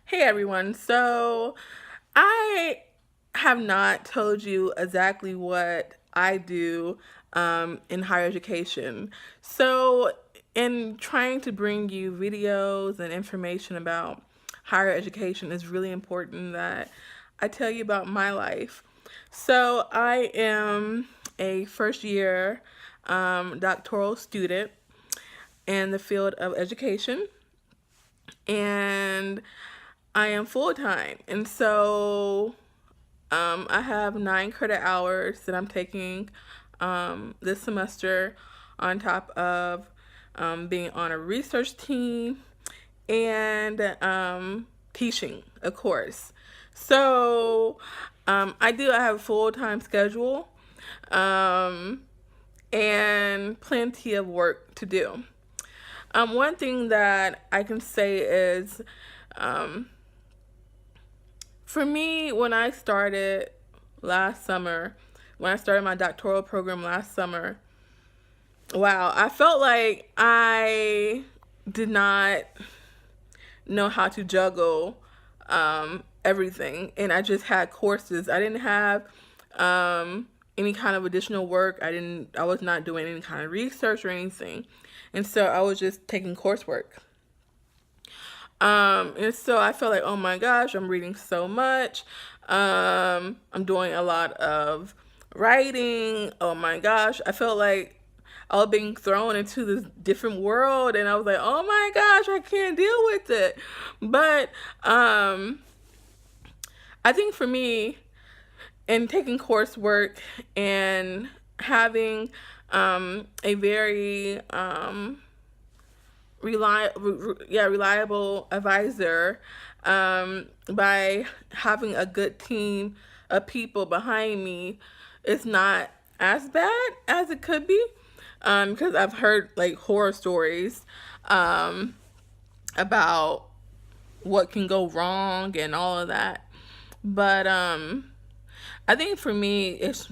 Hey everyone. So I have not told you exactly what I do in higher education. So, in trying to bring you videos and information about higher education, it's really important that I tell you about my life. So, I am a first year doctoral student in the field of education, and I am full time. And so I have 9 credit hours that I'm taking this semester, on top of being on a research team and teaching a course. So I have a full time schedule um, and plenty of work to do. One thing that I can say is, um, for me, when I started my doctoral program last summer, wow, I felt like I did not know how to juggle everything, and I just had courses. I didn't have any kind of additional work. I was not doing any kind of research or anything, and so I was just taking coursework. And so I felt like, oh my gosh, I'm reading so much. I'm doing a lot of writing. Oh my gosh, I felt like I was being thrown into this different world, and I was like, oh my gosh, I can't deal with it. But I think for me, in taking coursework and having a very reliable advisor, by having a good team of people behind me, it's not as bad as it could be, because I've heard like horror stories um, about what can go wrong and all of that. But I think for me it's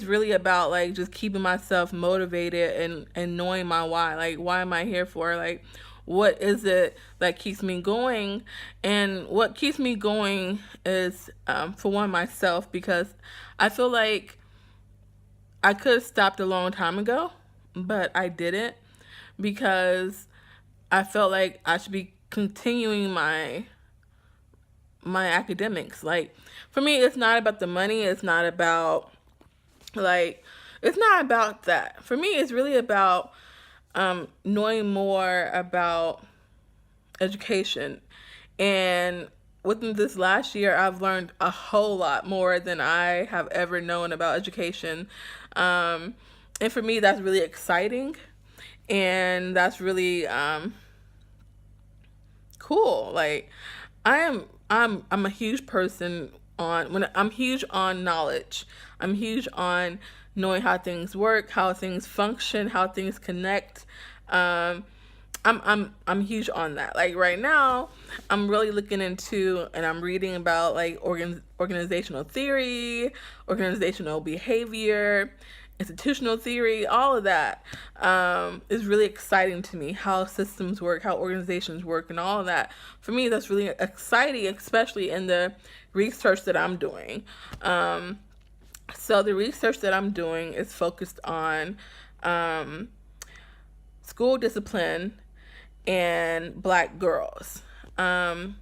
really about like just keeping myself motivated and knowing my why. Like, why am I here for? Like, what is it that keeps me going? And what keeps me going is, for one, myself, because I feel like I could have stopped a long time ago, but I didn't, because I felt like I should be continuing my academics. Like, for me, it's not about the money. Like it's not about that. For me, it's really about knowing more about education. And within this last year, I've learned a whole lot more than I have ever known about education. Um, and for me, that's really exciting. And that's really cool. Like, I'm a huge person on when I'm huge on knowledge. I'm huge on knowing how things work, how things function, how things connect. Um, I'm huge on that. Like right now, I'm really looking into and I'm reading about like organizational theory, organizational behavior, institutional theory, all of that is really exciting to me. How systems work, how organizations work, and all of that. For me, that's really exciting, especially in the research that I'm doing. So the research that I'm doing is focused on um, school discipline and black girls. Um,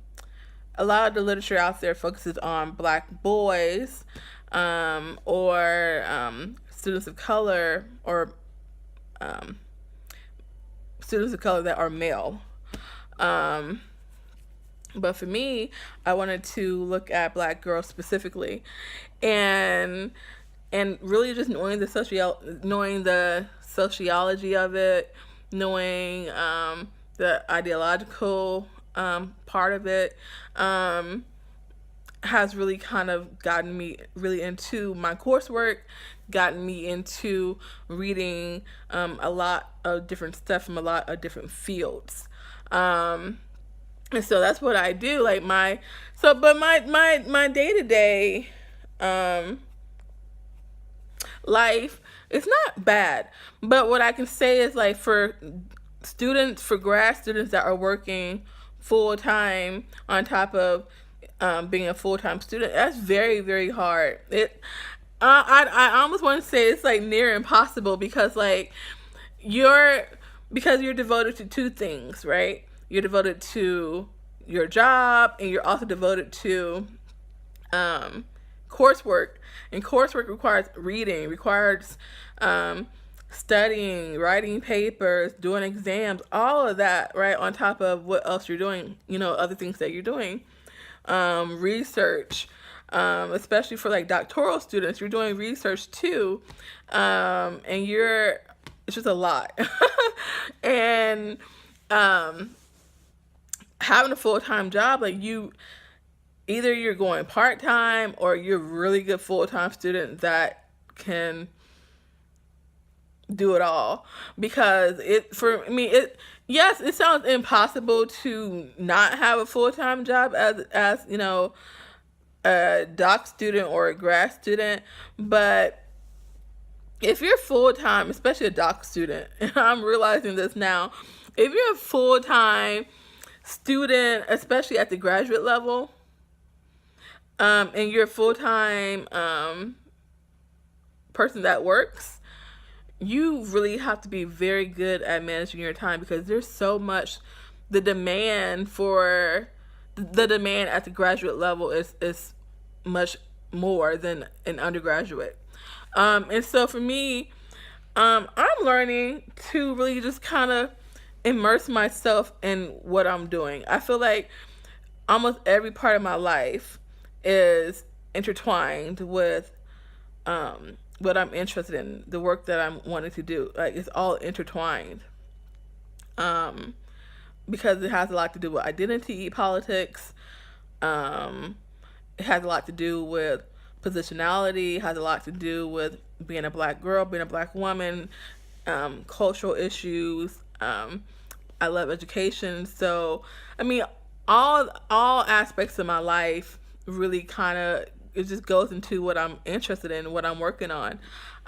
a lot of the literature out there focuses on black boys, or students of color, or um, students of color that are male. Um, but for me, I wanted to look at black girls specifically, and really just knowing the sociology of it, knowing the ideological part of it, has really kind of gotten me really into my coursework, gotten me into reading a lot of different stuff from a lot of different fields. And so that's what I do. Like but my day to day life, it's not bad. But what I can say is, like, for grad students that are working full time on top of being a full time student. That's very, very hard. I almost want to say it's like near impossible because like you're because you're devoted to two things, right? You're devoted to your job and you're also devoted to um, coursework. And coursework requires reading, requires studying, writing papers, doing exams, all of that, right? On top of what else you're doing, other things that you're doing. Research, especially for like doctoral students, you're doing research too. And it's just a lot. And having a full-time job, like either you're going part-time or you're a really good full-time student that can do it all. Because yes, it sounds impossible to not have a full-time job as a doc student or a grad student, but if you're full-time, especially a doc student, and I'm realizing this now, if you're a full-time student, especially at the graduate level, and you're a full-time person that works, you really have to be very good at managing your time because there's so much. The demand at the graduate level is much more than an undergraduate. And so for me, I'm learning to really just kind of immerse myself in what I'm doing. I feel like almost every part of my life is intertwined with what I'm interested in, the work that I'm wanting to do. Like it's all intertwined. Because it has a lot to do with identity politics. It has a lot to do with positionality. It has a lot to do with being a black girl, being a black woman, cultural issues. I love education. So, all aspects of my life really kind of, it just goes into what I'm interested in, what I'm working on.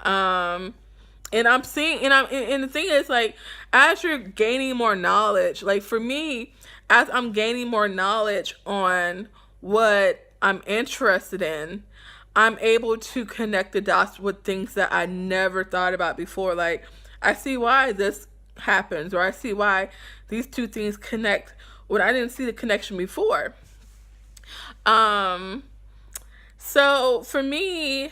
And I'm seeing, and the thing is, like, as you're gaining more knowledge, like for me, as I'm gaining more knowledge on what I'm interested in, I'm able to connect the dots with things that I never thought about before. Like, I see why this happens, or I see why these two things connect when I didn't see the connection before. So for me,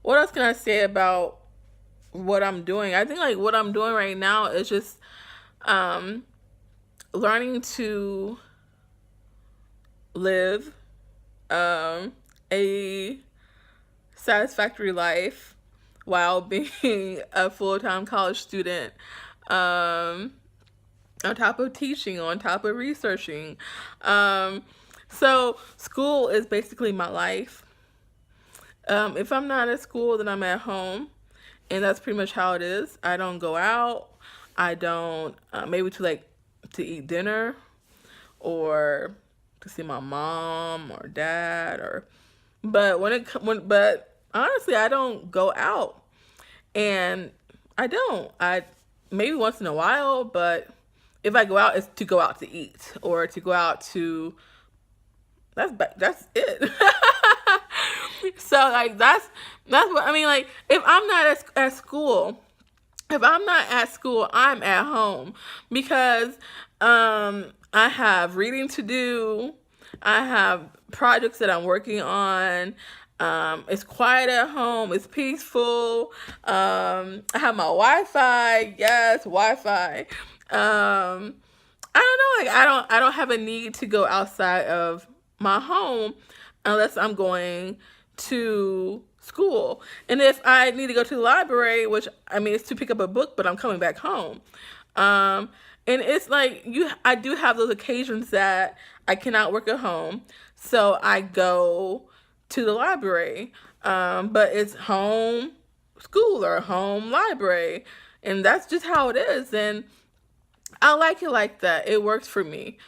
what else can I say about what I'm doing? I think like what I'm doing right now is just learning to live a satisfactory life while being a full-time college student, on top of teaching, on top of researching. So school is basically my life. If I'm not at school, then I'm at home, and that's pretty much how it is. I don't go out. I don't maybe to eat dinner, or to see my mom or dad, but honestly, I don't go out, and I maybe once in a while, but if I go out, it's to go out to eat or to go out to. That's it. So like that's what I mean. Like if I'm not at school, I'm at home because I have reading to do. I have projects that I'm working on. It's quiet at home. It's peaceful. I have my Wi-Fi. Yes, Wi-Fi. I don't know. Like I don't have a need to go outside of my home unless I'm going to school. And if I need to go to the library, which it's to pick up a book, but I'm coming back home. And it's like I do have those occasions that I cannot work at home, so I go to the library. But it's home school or home library, and that's just how it is. And I like it like that. It works for me.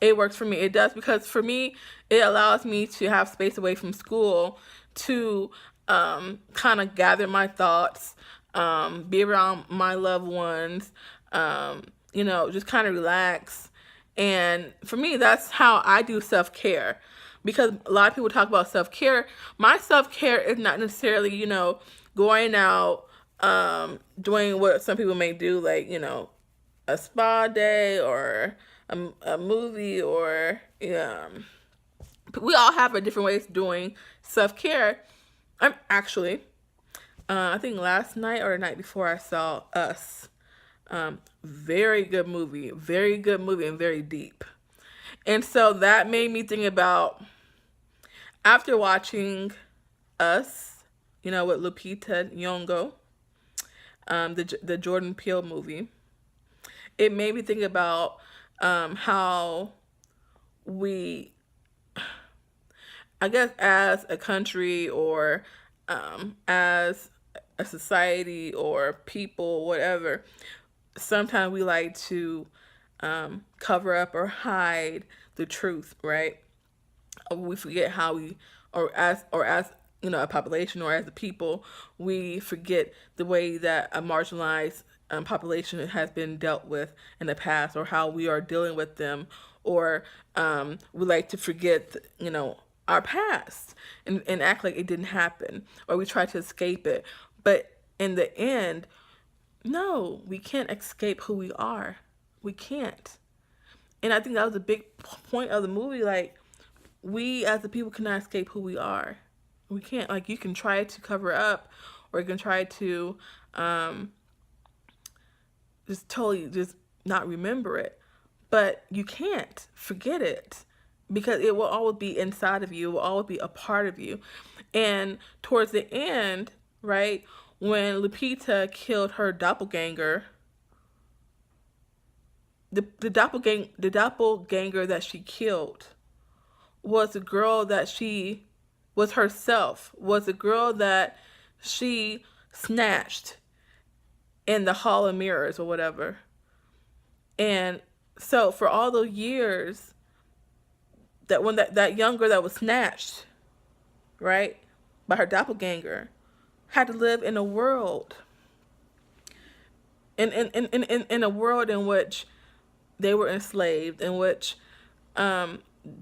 It works for me. It does, because for me, it allows me to have space away from school to kind of gather my thoughts, be around my loved ones, just kind of relax. And for me, that's how I do self-care. Because a lot of people talk about self-care. My self-care is not necessarily, going out, doing what some people may do, like, a spa day or a movie, or we all have a different ways of doing self-care. I'm actually, I think last night or the night before, I saw Us. Very good movie, and very deep. And so that made me think about, after watching Us, with Lupita Nyong'o, the Jordan Peele movie, it made me think about how we, I guess, as a country, or as a society, or people, whatever, sometimes we like to cover up or hide the truth, right? We forget how we, or as a population, or as a people, we forget the way that a marginalized population has been dealt with in the past, or how we are dealing with them, or we like to forget, our past, and act like it didn't happen, or we try to escape it. But in the end, no, we can't escape who we are. We can't. And I think that was a big point of the movie. Like, we as a people cannot escape who we are. We can't. Like, you can try to cover up, or you can try to just totally just not remember it. But you can't forget it, because it will always be inside of you. It will always be a part of you. And towards the end, right, when Lupita killed her doppelganger, the doppelganger that she killed was a girl that she was herself, was a girl that she snatched in the Hall of Mirrors or whatever. And so for all those years, that when that young girl that was snatched, right, by her doppelganger, had to live in a world, in a world in which they were enslaved, in which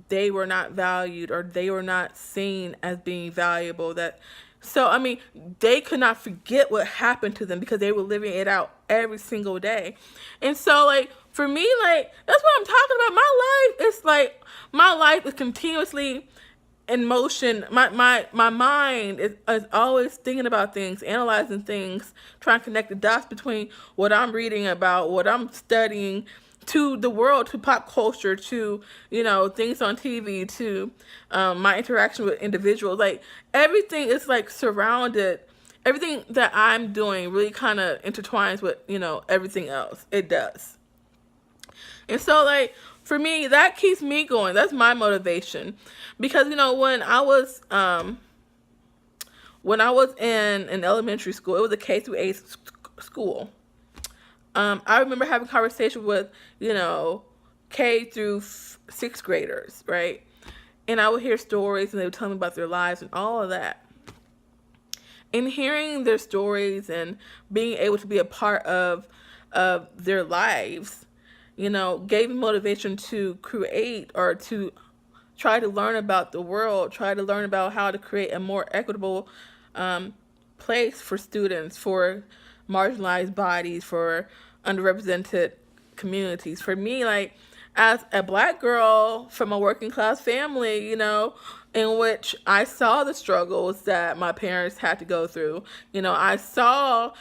they were not valued, or they were not seen as being valuable. So I mean, they could not forget what happened to them, because they were living it out every single day. And so, like, for me, like, that's what I'm talking about. My life is continuously in motion. My mind is always thinking about things, analyzing things, trying to connect the dots between what I'm reading about, what I'm studying, to the world, to pop culture, to things on TV, to my interaction with individuals. Like, everything is like surrounded. Everything that I'm doing really kind of intertwines with everything else. It does. And so, like, for me, that keeps me going. That's my motivation. Because when I was in elementary school, it was a K through 8 school. I remember having conversations with, K through 6th graders, right? And I would hear stories, and they would tell me about their lives and all of that. And hearing their stories and being able to be a part of their lives, gave me motivation to create, or to try to learn about the world, try to learn about how to create a more equitable place for students, for marginalized bodies, for underrepresented communities. For me, like, as a Black girl from a working class family, in which I saw the struggles that my parents had to go through. I saw,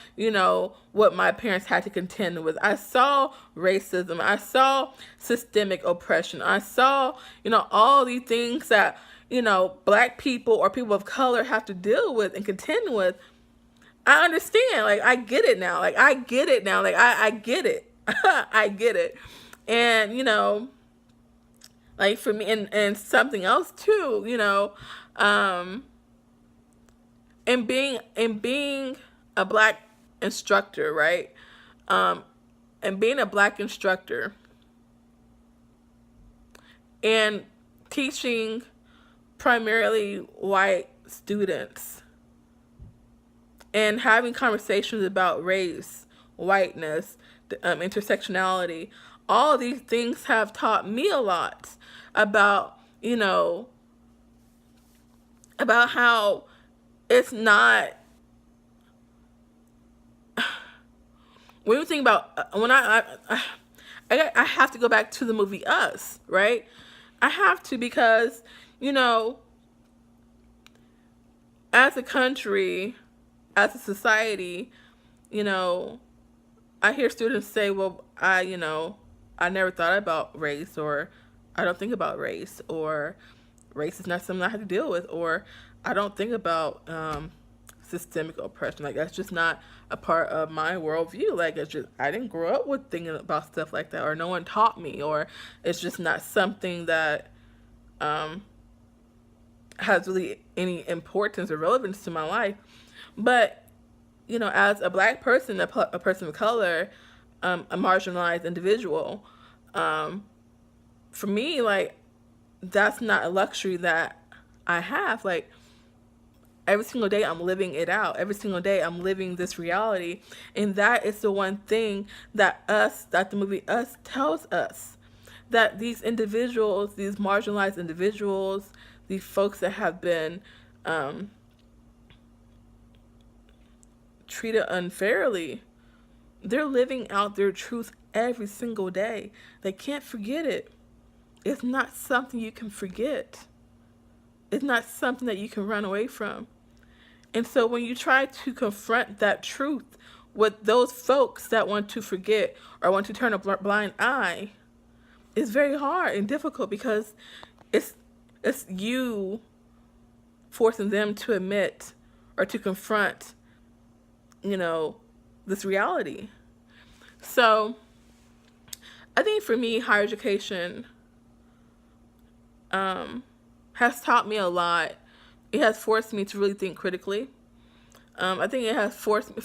what my parents had to contend with. I saw racism. I saw systemic oppression. I saw, all these things that, Black people or people of color have to deal with and contend with. I understand. Like, I get it now. Like, I get it now. Like, I get it. I get it. And, like, for me, and something else too, and being a Black instructor, right? And being a Black instructor and teaching primarily white students, and having conversations about race, whiteness, intersectionality. All these things have taught me a lot about, about how it's not, when you think about, when I have to go back to the movie Us, right? I have to, because, as a country, as a society, you know, I hear students say, well, I never thought about race, or I don't think about race, or race is not something I have to deal with, or I don't think about systemic oppression. Like, that's just not a part of my worldview. Like, it's just, I didn't grow up with thinking about stuff like that, or no one taught me, or it's just not something that has really any importance or relevance to my life. But, as a Black person, a person of color, a marginalized individual, for me, like, that's not a luxury that I have. Like, every single day I'm living it out. Every single day I'm living this reality. And that is the one thing that the movie Us tells us. That these individuals, these marginalized individuals, these folks that have been treated unfairly, they're living out their truth every single day. They can't forget it. It's not something you can forget. It's not something that you can run away from. And so when you try to confront that truth with those folks that want to forget or want to turn a blind eye, it's very hard and difficult, because it's you forcing them to admit or to confront, this reality. So I think for me, higher education has taught me a lot. It has forced me to really think critically. I think it has forced me,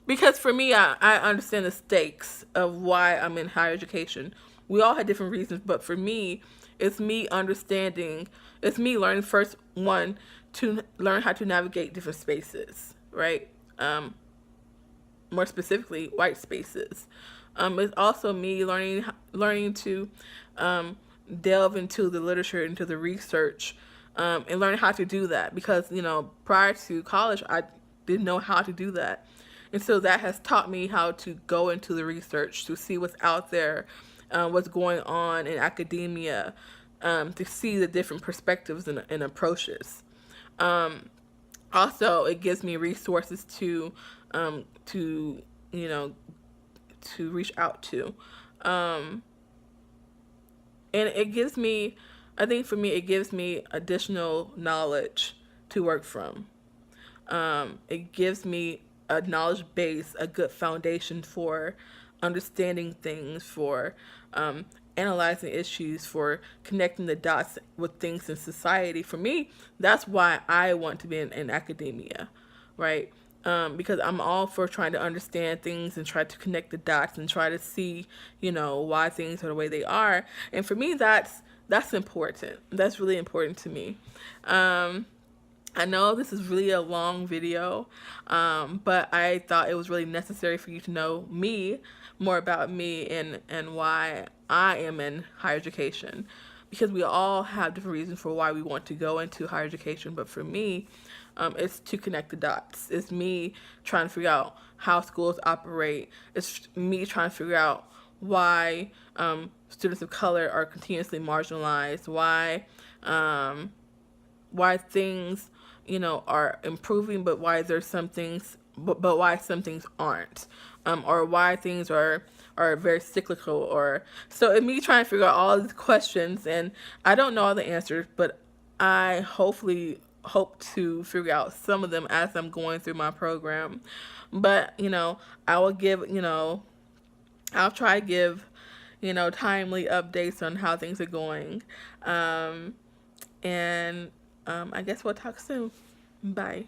because for me, I understand the stakes of why I'm in higher education. We all had different reasons, but for me, it's me understanding, it's me learning, first one, to learn how to navigate different spaces, right? More specifically, white spaces. It's also me learning to delve into the literature, into the research, and learn how to do that, because, prior to college, I didn't know how to do that. And so that has taught me how to go into the research, to see what's out there, what's going on in academia, to see the different perspectives and approaches. Also, it gives me resources to reach out to. And it gives me, I think for me, it gives me additional knowledge to work from. It gives me a knowledge base, a good foundation for understanding things, for analyzing issues, for connecting the dots with things in society. For me, that's why I want to be in academia, right? Because I'm all for trying to understand things and try to connect the dots and try to see, why things are the way they are. And for me, that's important. That's really important to me. I know this is really a long video, but I thought it was really necessary for you to know more about me, and why I am in higher education. Because we all have different reasons for why we want to go into higher education. But for me, it's to connect the dots. It's me trying to figure out how schools operate. It's me trying to figure out why students of color are continuously marginalized, why things, are improving, but why there's some things, but why some things aren't, or why things are very cyclical. Or so it's me trying to figure out all these questions, and I don't know all the answers, but I hope to figure out some of them as I'm going through my program. But I will give, I'll try to give, timely updates on how things are going. And I guess we'll talk soon. Bye.